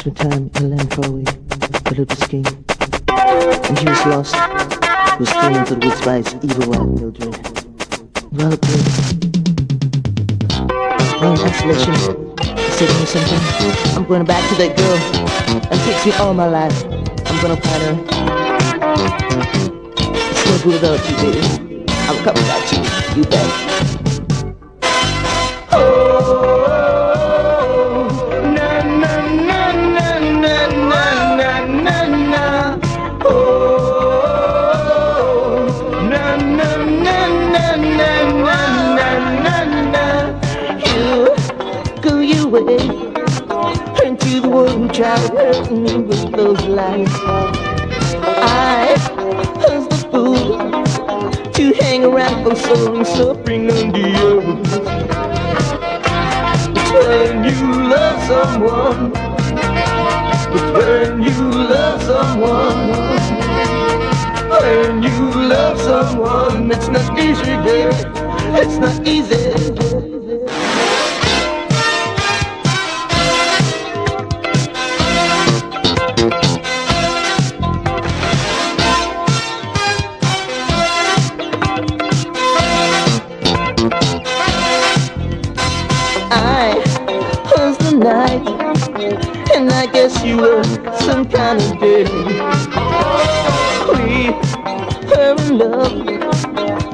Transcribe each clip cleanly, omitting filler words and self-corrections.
spent time in a land far away, where lived a king, and he was lost. He was thrown into the woods by his evil wife, Mildred. Well, up there, in isolation, I said to me something. I'm going back to that girl. It takes me all my life. I'm gonna find her. It's no good without you, baby. I'm coming back to you, you bet. Into the world, tried hurting me with those lies. I was the fool to hang around for soul and suffering under you. It's when you love someone. It's when you love someone. When you love someone, it's not easy, baby. It's not easy. Night, and I guess you were some kind of day. We were in love,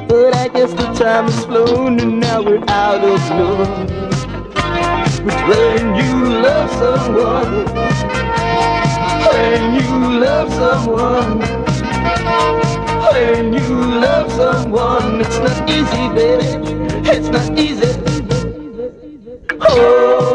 but I guess the time has flown and now we're out of love. But when you love someone, when you love someone, when you love someone, it's not easy, baby, it's not easy. Oh.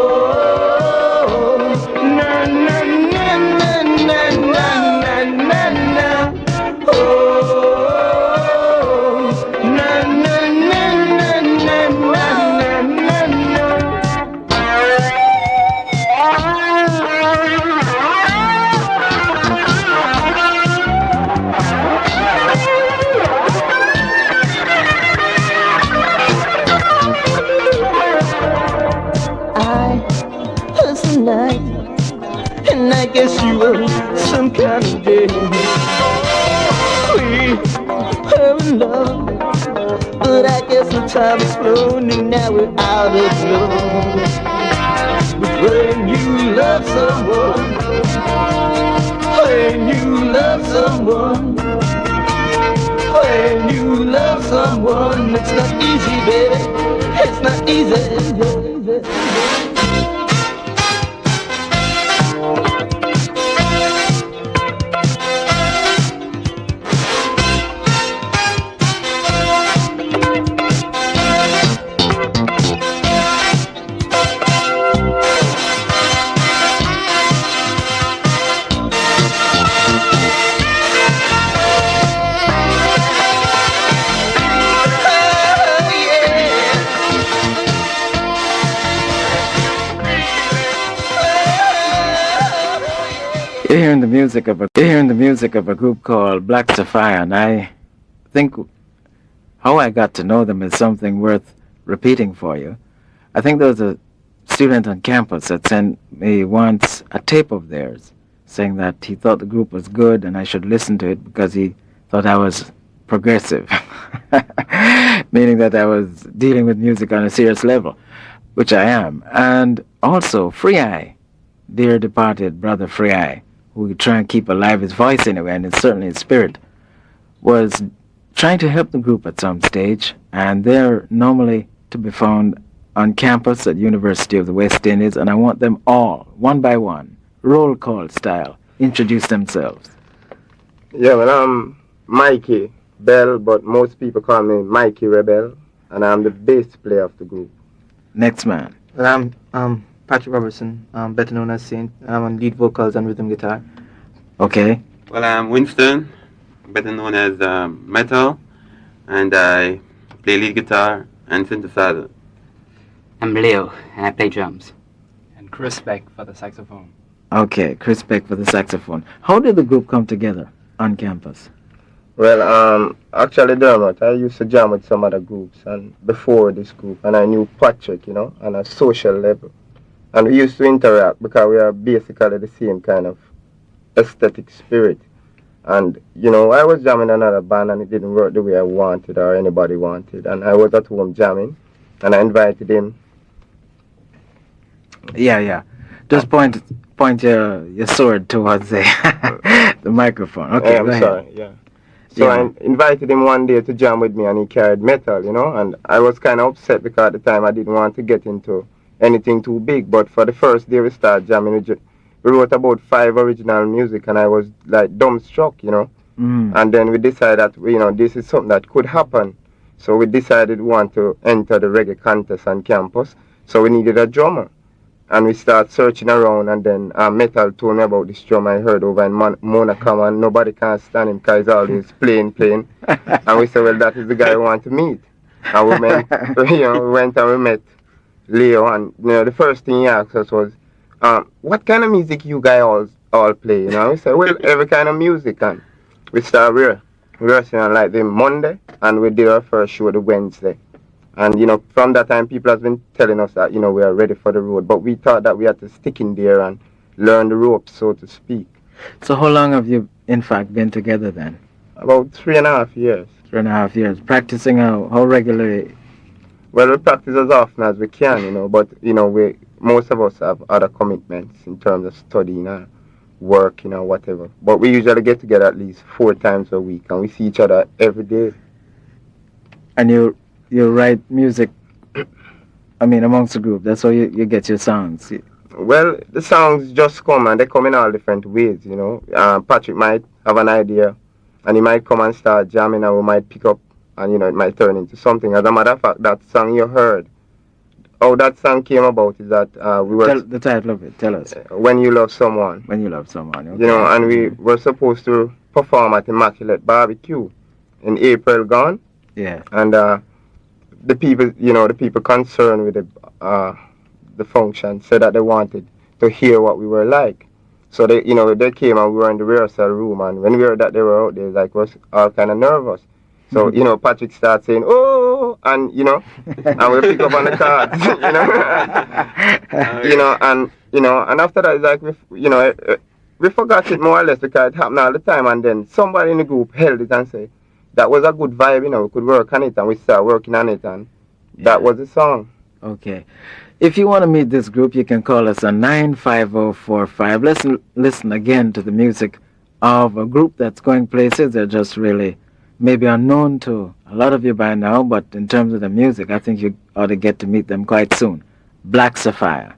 And I guess you were some kind of day. We were in love, but I guess the time has flown and now we're out of love. But when you love someone, when you love someone, when you love someone, it's not easy, baby, it's not easy. You're hearing the music of a group called Black Safire, and I think how I got to know them is something worth repeating for you. I think there was a student on campus that sent me once a tape of theirs, saying that he thought the group was good and I should listen to it because he thought I was progressive, meaning that I was dealing with music on a serious level, which I am. And also Free Eye, dear departed brother Free Eye, who we try and keep alive his voice anyway, and it's certainly his spirit, was trying to help the group at some stage, and they're normally to be found on campus at University of the West Indies, and I want them all, one by one, roll call style, introduce themselves. Yeah, well, I'm Mikey Bell, but most people call me Mikey Rebel, and I'm the bass player of the group. Next man. Well, I'm Patrick Robertson, better known as Saint. I'm on lead vocals and rhythm guitar. Okay. Well, I'm Winston, better known as Metal, and I play lead guitar and synthesizer. I'm Leo, and I play drums. And Chris Beck for the saxophone. Okay, Chris Beck for the saxophone. How did the group come together on campus? Well, actually, Dermot, I used to jam with some other groups and before this group, and I knew Patrick, on a social level. And we used to interact because we are basically the same kind of aesthetic spirit. And, you know, I was jamming another band and it didn't work the way I wanted or anybody wanted. And I was at home jamming and I invited him. Yeah. Just point your sword towards the the microphone. Okay, I'm go ahead. sorry, yeah. So Yeah. I invited him one day to jam with me and he carried metal, you know, and I was kind of upset because at the time I didn't want to get into anything too big. But for the first day we started jamming, we wrote about 5 original music and I was like dumbstruck, you know. And then we decided that, you know, this is something that could happen. So we decided we want to enter the reggae contest on campus. So we needed a drummer. And we started searching around and then Metal told me about this drummer I heard over in Monacom and nobody can stand him because he's always playing. And we said, well, that is the guy we want to meet. And we went, we went and we met Leo and, you know, the first thing he asked us was, what kind of music you guys all play? You know, we said, well, every kind of music. And we started rehearsing on like the Monday and we did our first show the Wednesday. And, you know, from that time, people have been telling us that, you know, we are ready for the road. But we thought that we had to stick in there and learn the ropes, so to speak. So how long have you, in fact, been together then? About 3.5 years. 3.5 years. Practicing how regularly? Well, we practice as often as we can, you know. But, you know, most of us have other commitments in terms of studying and work, you know, whatever. But we usually get together at least 4 times a week. And we see each other every day. And you write music, I mean, amongst the group. That's how you get your songs. Well, the songs just come and they come in all different ways, you know. Patrick might have an idea and he might come and start jamming and we might pick up and, you know, it might turn into something. As a matter of fact, that song you heard, how that song came about is that we were... Tell the title of it, tell us. When You Love Someone. When You Love Someone, okay. You know, and we were supposed to perform at Immaculate Barbecue in April gone. Yeah. And the people concerned with the function said that they wanted to hear what we were like. So they came and we were in the rehearsal room and when we heard that they were out there, like, was all kind of nervous. So, you know, Patrick started saying, oh, and, you know, and we pick up on the cards, and after that, it's like, we forgot it more or less because it happened all the time and then somebody in the group held it and said, that was a good vibe, you know, we could work on it and we started working on it and that was the song. Okay. If you want to meet this group, you can call us on 95045. Let's listen again to the music of a group that's going places. They're just really maybe unknown to a lot of you by now, but in terms of the music, I think you ought to get to meet them quite soon. Black Safire.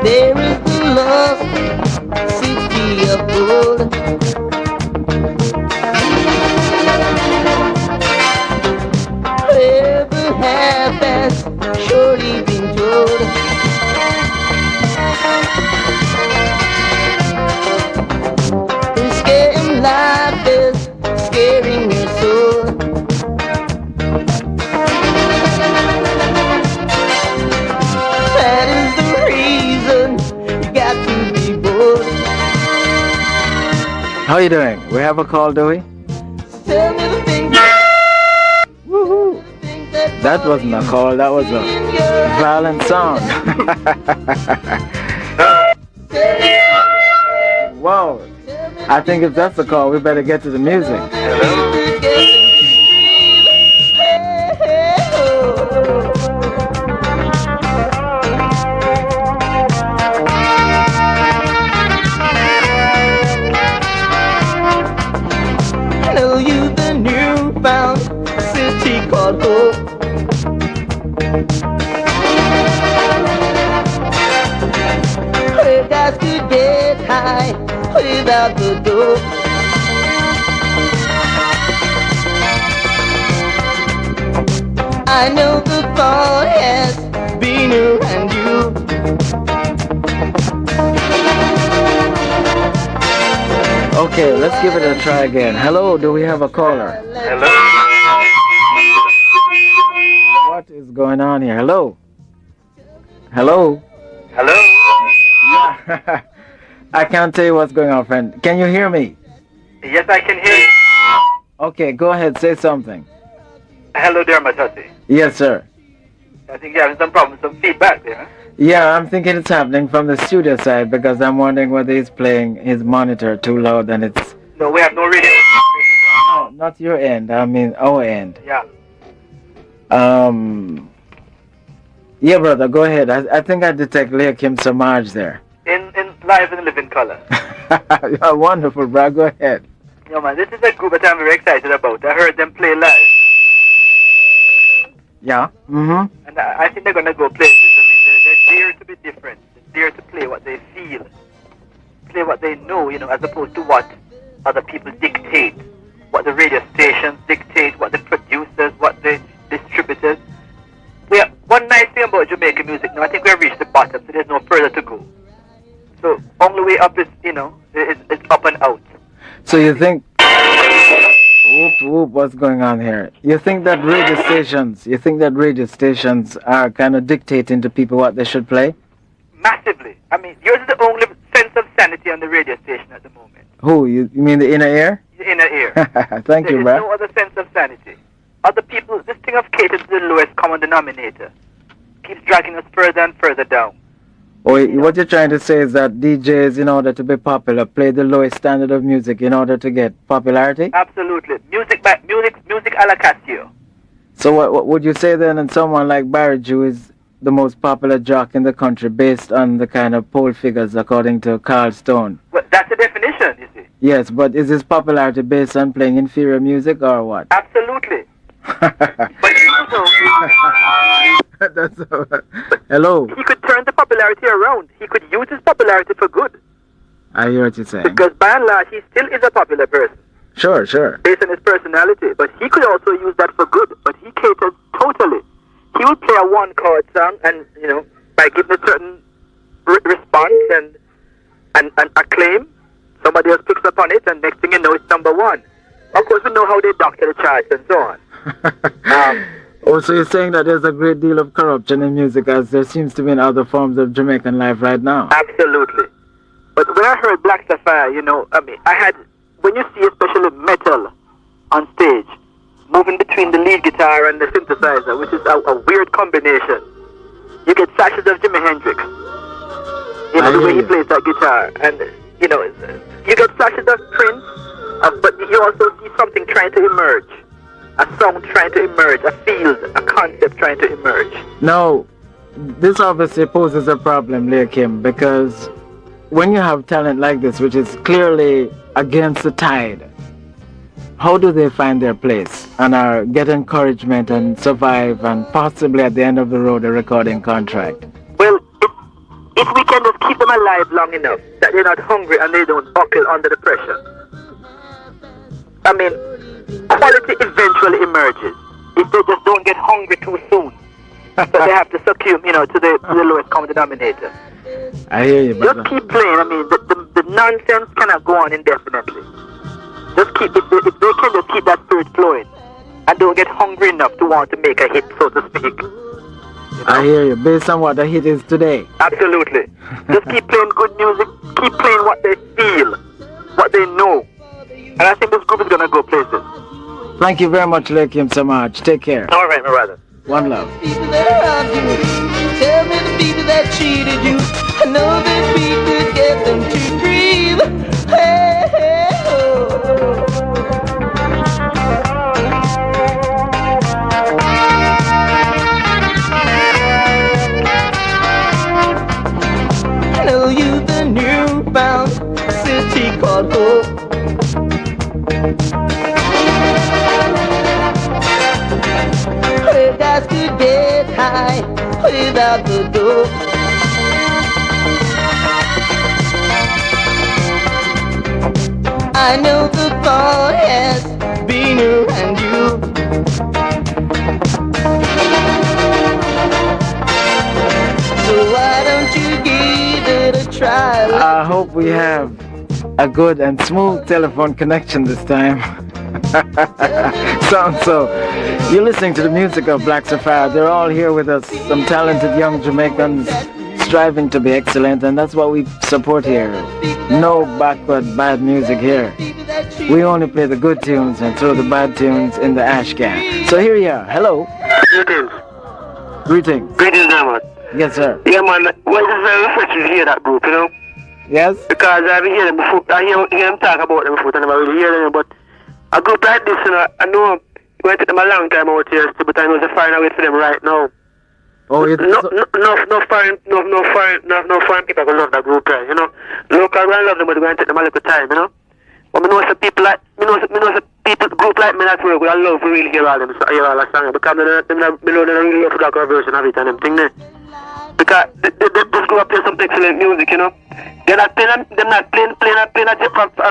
There is the lost city of gold. Whoever has surely been told. The scary life is scaring your soul. That is the reason you got to be bold. How you doing? We have a call, do we? Tell me the things Woohoo! That wasn't a call, that was a violent sound. Whoa! I think if that's the call, we better get to the music. Know you the newfound city called hope. Where guys could get high without the dope. I know the thought has been around you. Okay, let's give it a try again. Hello, do we have a caller? Hello? What is going on here? Hello? Hello? Hello? Yeah. I can't tell you what's going on, friend. Can you hear me? Yes, I can hear you. Okay, go ahead, say something. Hello, Dermot Hussey. Yes, sir. I think you're having some problems, some feedback there, huh? Yeah, I'm thinking it's happening from the studio side because I'm wondering whether he's playing his monitor too loud and it's... No, we have no radio. No, not your end, I mean our end. Yeah. Yeah, brother, go ahead. I think I detect Leah Kim Samaj there. In live in living color. You're wonderful, bro. Go ahead. Yo, man, this is a group that I'm very excited about. I heard them play live. Yeah. Mm-hmm. And I think they're going to go places. I mean, they're dare to be different. They're dare to play what they feel. Play what they know, you know, as opposed to what other people dictate. What the radio stations dictate, what the producers, what the distributors. One nice thing about Jamaican music now, I think we've reached the bottom, so there's no further to go. So only way up is, you know, it's up and out. So you think... Whoop, what's going on here? You think that radio stations are kind of dictating to people what they should play? Massively. I mean, yours is the only sense of sanity on the radio station at the moment. Who? You mean the inner ear? The inner ear. Thank you, bro. There is no other sense of sanity. Other people, this thing of catering to the lowest common denominator keeps dragging us further and further down. Or what you're trying to say is that DJs, in order to be popular, play the lowest standard of music in order to get popularity? Absolutely. Music a la Casio. So what would you say then, and someone like Barry Jew is the most popular jock in the country based on the kind of poll figures according to Carl Stone? Well, that's the definition, you see. Yes, but is his popularity based on playing inferior music or what? Absolutely. But you know, That's hello. he could turn the popularity around. He could use his popularity for good. I hear what you're saying. Because by and large, he still is a popular person. Sure. Based on his personality. But he could also use that for good. But he caters totally. He will play a one-chord song and, you know, by giving a certain response and acclaim, somebody else picks up on it and next thing you know, it's number one. Of course, we know how they doctor the charts and so on. So you're saying that there's a great deal of corruption in music as there seems to be in other forms of Jamaican life right now? Absolutely. But when I heard Black Safire, you know, I mean, when you see especially metal on stage, moving between the lead guitar and the synthesizer, which is a weird combination, you get flashes of Jimi Hendrix. You know, the way he plays that guitar. And, you know, you get flashes of Prince, but you also see something trying to emerge. A sound trying to emerge, a field, a concept trying to emerge. Now, this obviously poses a problem, Leah Kim, because when you have talent like this, which is clearly against the tide, how do they find their place and get encouragement and survive and possibly at the end of the road a recording contract? Well, if we can just keep them alive long enough that they're not hungry and they don't buckle under the pressure. I mean, quality eventually emerges if they just don't get hungry too soon. So they have to succumb, you know, to the lowest common denominator. I hear you, brother. Just keep playing. I mean, the nonsense cannot go on indefinitely. Just keep, if they can just keep that spirit flowing and don't get hungry enough to want to make a hit, so to speak. You know? I hear you. Based on what the hit is today. Absolutely. Just keep playing good music. Keep playing what they feel, what they know. And I think this group is going to go places. Thank you very much, Leah Kim Samaj. Take care. All right, my brother. One love. People that robbed you, tell me the people that cheated you. I know that we could get them to breathe. Hey, hey, oh. I know you, the newfound city called hope. Where guys could get high without the dope. I know the thought has been around you. try. I hope we have a good and smooth telephone connection this time. So, you're listening to the music of Black Safire. They're all here with us, some talented young Jamaicans striving to be excellent, and that's what we support here. No backward bad music here. We only play the good tunes and throw the bad tunes in the ash can. So here you are. Hello. Greetings. Greetings. Greetings, Dermot. Yes, sir. Yeah, man. Well, it's very refreshing to hear that group, you know? Yes? Because I've been hearing them before. I hear them talk about them before, I never really hear them. But a group like this, you know, I know it's going to take them a long time out here, but I know it's a fine away for them right now. Oh, No foreign people will love that group, right? You know, local will love them, but it's going to take them a little time, you know. But I know some people like people group like me that work. I love to really hear all them, hear all the songs because they don't really love the cover version of it and them thing there. Because they just go up play some excellent music, you know. They're not playing a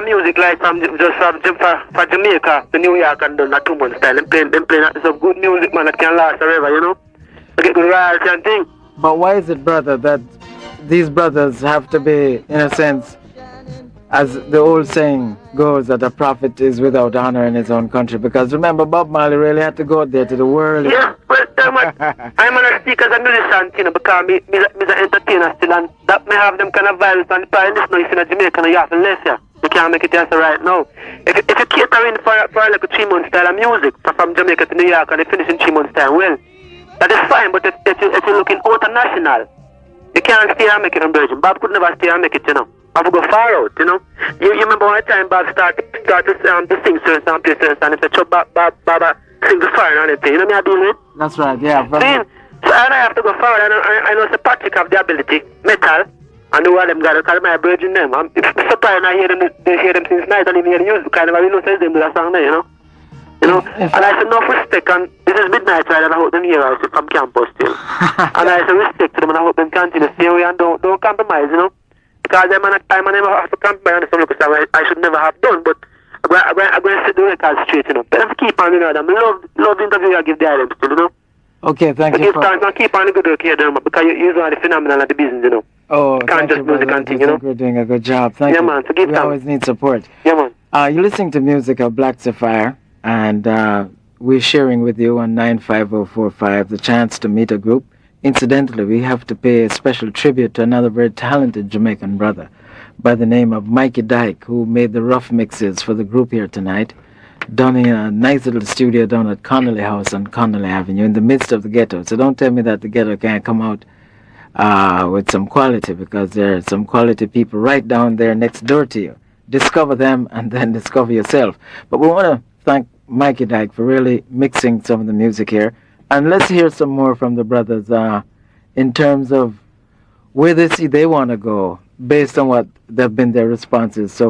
music like from Jamaica to New York and done that 2 months style. Them playing some good music, man, that can last forever, you know. They get good royalty and thing. But why is it, brother, that these brothers have to be, in a sense, as the old saying goes, that a prophet is without honor in his own country? Because remember, Bob Marley really had to go out there to the world. Yeah, well, I'm on a speak as a musician, you know, because me an entertainer still, and that may have them kind of violence, and probably this now, you see, in Jamaica, you have to less, yeah. You can't make it answer right now. If you catering for like a 3 month style of music, from Jamaica to New York, and you finish in 3 months time, well, that is fine, but if you're looking international, you can't stay and make it in Belgium. Bob could never stay and make it, you know. Bob would go far out, you know. You remember one time Bob started to sing certain songs, play certain songs, and if you Bob sing the fire and anything, you know me I deal with? That's right, yeah. Brother. So I have to go forward, and I know Sir Patrick have the ability, metal, and know what them got, because my virgin them. I'm surprised I hear them since night, and even hear the music, because I never really know them do that song there, you know. You know, and I said, enough respect, and this is midnight ride, and I hope them hear us from campus still. And I said, respect to them, and I hope them continue to stay away and don't compromise, you know. Because I'm never have to compromise on some local stuff I should never have done, but I'm going to set the record straight, you know. But if keep on, you know, them love the interview I give the items still, you know. Okay, thank you. Keep on the good work here, Dermot, because you're the phenomenal of the business, you know. Oh, you can't just music and thing, you know. You're doing a good job. Thank you. Man, so keep we always need support. Yeah, man. You're listening to music of Black Safire, and we're sharing with you on 95045 the chance to meet a group. Incidentally, we have to pay a special tribute to another very talented Jamaican brother by the name of Mikey Dyke, who made the rough mixes for the group here tonight, done in a nice little studio down at Connolly House on Connolly Avenue in the midst of the ghetto. So don't tell me that the ghetto can't come out with some quality, because there are some quality people right down there next door to you. Discover them and then discover yourself. But we want to thank Mikey Dyke for really mixing some of the music here. And let's hear some more from the brothers in terms of where they see they want to go based on what they've been their responses so